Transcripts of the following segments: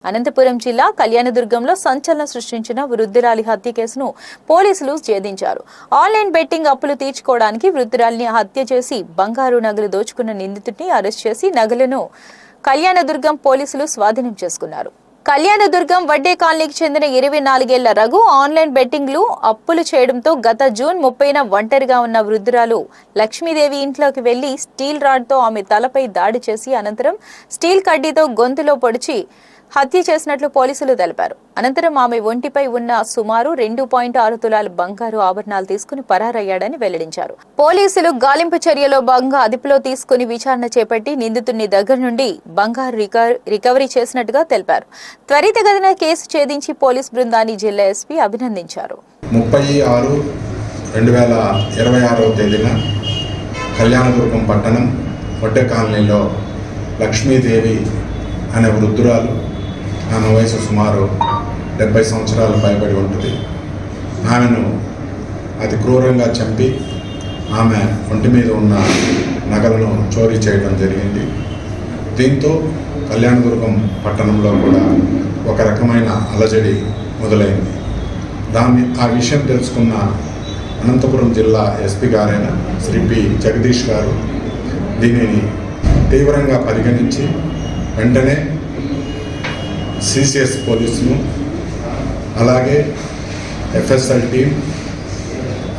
అనంతపురం జిల్లా కళ్యాణదుర్గంలో సంచలనం సృష్టించిన వృద్ధురాలి హత్య కేసును పోలీసులు ఛేదించారు. ఆన్లైన్ బెట్టింగ్ అప్పులు తీర్చుకోవడానికి వృద్ధురాలిని హత్య చేసి బంగారు నగలు దోచుకున్న నిందితుడిని అరెస్ట్ చేసి నగలను కళ్యాణదుర్గం పోలీసులు స్వాధీనం చేసుకున్నారు. కళ్యాణదుర్గం వడ్డే కాలనీకి చెందిన 24 ఏళ్ల రఘు ఆన్లైన్ బెట్టింగ్లు అప్పులు చేయడంతో గత జూన్ 30న ఒంటరిగా ఉన్న వృద్ధురాలు లక్ష్మీదేవి ఇంట్లోకి వెళ్లి స్టీల్ రాడ్తో ఆమె తలపై దాడి చేసి అనంతరం స్టీల్ కడ్డీతో గొంతులో పొడిచి హత్య చేసినట్లు పోలీసులు తెలిపారు. అనంతరం ఆమె ఒంటిపై ఉన్న సుమారు 2.6 తులాల బంగారు ఆభరణాలు తీసుకుని పరారయ్యాడని వెల్లడించారు. పోలీసులు గాలింపు చర్యలో భాగంగా అదుపులో తీసుకుని విచారణ చేపట్టి నిందితుడిని దగ్గర నుండి బంగారు రికవరీ చేసినట్టుగా తెలిపారు. త్వరితగతిన కేసు ఛేదించి పోలీస్ బృందాన్ని జిల్లా ఎస్పీ అభినందించారు. 30/6/2026 తేదీన కళ్యాణదుర్గం పట్టణం వడ్డే కాలనీలో లక్ష్మీదేవి అనే వృద్ధురాలు, ఆమె వయసు సుమారు 70 సంవత్సరాలు పైబడి ఉంటుంది. ఆమెను అతి క్రూరంగా చంపి ఆమె ఒంటి మీద ఉన్న నగలను చోరీ చేయడం జరిగింది. దీంతో కళ్యాణదుర్గం పట్టణంలో కూడా ఒక రకమైన అలజడి మొదలైంది. ఆ విషయం తెలుసుకున్న అనంతపురం జిల్లా ఎస్పీ గారైన శ్రీ పి జగదీష్ గారు దీనిని తీవ్రంగా పరిగణించి వెంటనే సిసిఎస్ పోలీసును, అలాగే ఎఫ్ఎస్ఎల్ టీం,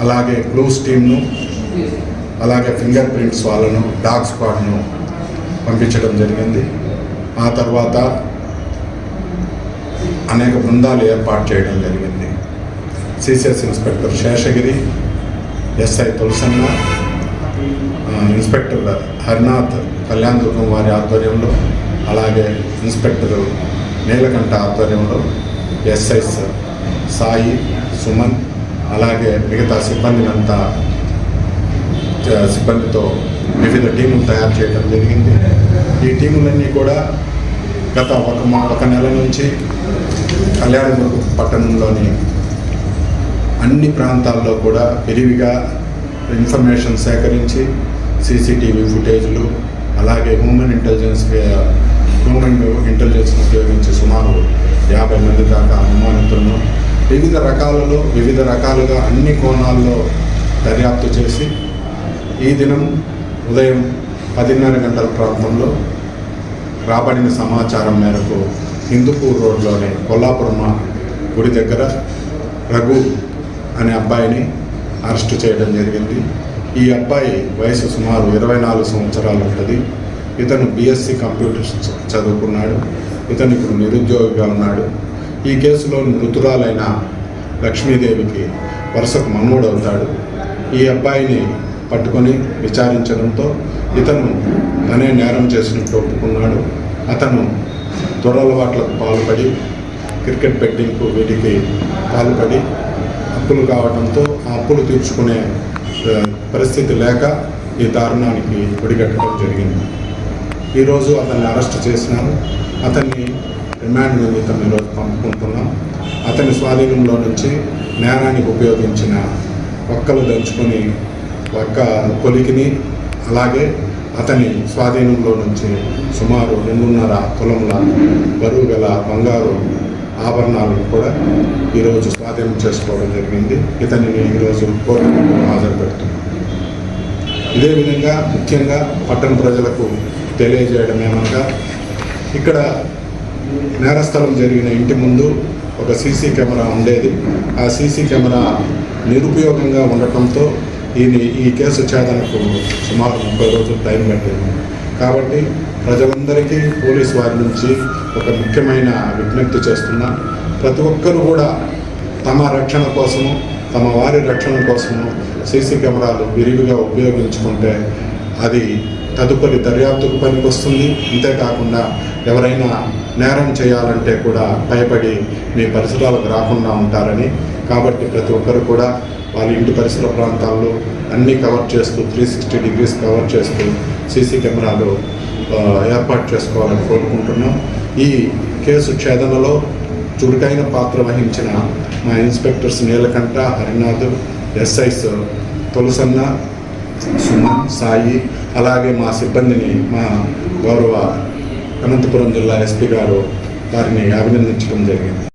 అలాగే క్లూస్ టీంను, అలాగే ఫింగర్ ప్రింట్స్ వాళ్ళను, డాగ్ స్క్వాడ్ను పంపించడం జరిగింది. ఆ తర్వాత అనేక బృందాలు ఏర్పాటు చేయడం జరిగింది. CCS inspector Seshagiri, SI Tulasanna, inspector Harinath Kalyanadurgam వారి ఆధ్వర్యంలో, అలాగే ఇన్స్పెక్టర్ నీలకంఠ ఆధ్వర్యంలో ఎస్ఐస్ సాయి, సుమన్, అలాగే మిగతా సిబ్బందితో వివిధ టీములు తయారు చేయడం జరిగింది. ఈ టీములన్నీ కూడా గత ఒక నెల నుంచి కళ్యాణదుర్గం పట్టణంలోని అన్ని ప్రాంతాల్లో కూడా విరివిగా ఇన్ఫర్మేషన్ సేకరించి సీసీటీవీ ఫుటేజ్లు, అలాగే హ్యూమన్ ఇంటెలిజెన్స్ ఉపయోగించి సుమారు 50 మంది దాకా అనుమానితులను వివిధ రకాలుగా అన్ని కోణాల్లో దర్యాప్తు చేసి ఈ దినం ఉదయం 10:30 గంటల ప్రాంతంలో రాబడిన సమాచారం మేరకు హిందూపూర్ రోడ్లోని కొల్లాపురమ్మ గుడి దగ్గర రఘు అనే అబ్బాయిని అరెస్టు చేయడం జరిగింది. ఈ అబ్బాయి వయసు సుమారు 24 సంవత్సరాలు ఉంటుంది. ఇతను బిఎస్సి కంప్యూటర్స్ చదువుకున్నాడు. ఇతను ఇప్పుడు నిరుద్యోగిగా ఉన్నాడు. ఈ కేసులో మృతురాలైన లక్ష్మీదేవికి వరుసకు మనవడవుతాడు. ఈ అబ్బాయిని పట్టుకొని విచారించడంతో ఇతను తనే నేరం చేసినట్టు ఒప్పుకున్నాడు. అతను దురలవాట్లకు పాల్పడి క్రికెట్ బెట్టింగ్కు వీటికి పాల్పడి అప్పులు కావడంతో ఆ అప్పులు తీర్చుకునే పరిస్థితి లేక ఈ దారుణానికి ఒడిగట్టడం జరిగింది. ఈరోజు అతన్ని అరెస్ట్ చేసినారు. అతన్ని రిమాండ్ నిమిత్తం ఈరోజు పంపుకుంటున్నాం. అతని స్వాధీనంలో నుంచి నేరానికి ఉపయోగించిన ఒక్కలు దంచుకొని ఒక్క కొలికిని, అలాగే అతని స్వాధీనంలో నుంచి సుమారు 2.5 తులముల బరువు గల బంగారు ఆభరణాలను కూడా ఈరోజు స్వాధీనం చేసుకోవడం జరిగింది. ఇతనిని ఈరోజు కోర్టుకు హాజరుపెడుతున్నాం. ఇదే విధంగా ముఖ్యంగా పట్టణ ప్రజలకు తెలియజేయడం ఏమనగా, ఇక్కడ నేరస్థలం జరిగిన ఇంటి ముందు ఒక సీసీ కెమెరా ఉండేది. ఆ సీసీ కెమెరా నిరుపయోగంగా ఉండటంతో ఈ కేసు ఛేదనకు సుమారు 30 రోజులు టైం పట్టింది. కాబట్టి ప్రజలందరికీ పోలీసు వారి నుంచి ఒక ముఖ్యమైన విజ్ఞప్తి చేస్తున్నా, ప్రతి ఒక్కరూ కూడా తమ రక్షణ కోసము, తమ వారి రక్షణ కోసము సీసీ కెమెరాలు విరివిగా ఉపయోగించుకుంటే అది తదుపరి దర్యాప్తుకు పనికొస్తుంది. అంతేకాకుండా ఎవరైనా నేరం చేయాలంటే కూడా భయపడి మీ పరిసరాలకు రాకుండా ఉంటారని, కాబట్టి ప్రతి ఒక్కరు కూడా వాళ్ళ ఇంటి పరిసర ప్రాంతాల్లో అన్నీ కవర్ చేస్తూ 360 డిగ్రీస్ కవర్ చేస్తూ సీసీ కెమెరాలు ఏర్పాటు చేసుకోవాలని కోరుకుంటున్నాం. ఈ కేసు ఛేదనలో చురుకైన పాత్ర వహించిన మా ఇన్స్పెక్టర్స్ నీలకంఠ, హరినాథ్, ఎస్ఐస్ తులసన్న, సుమన్, సాయి, అలాగే మా సిబ్బందిని మా గౌరవ అనంతపురం జిల్లా ఎస్పీ గారు వారిని అభినందించడం జరిగింది.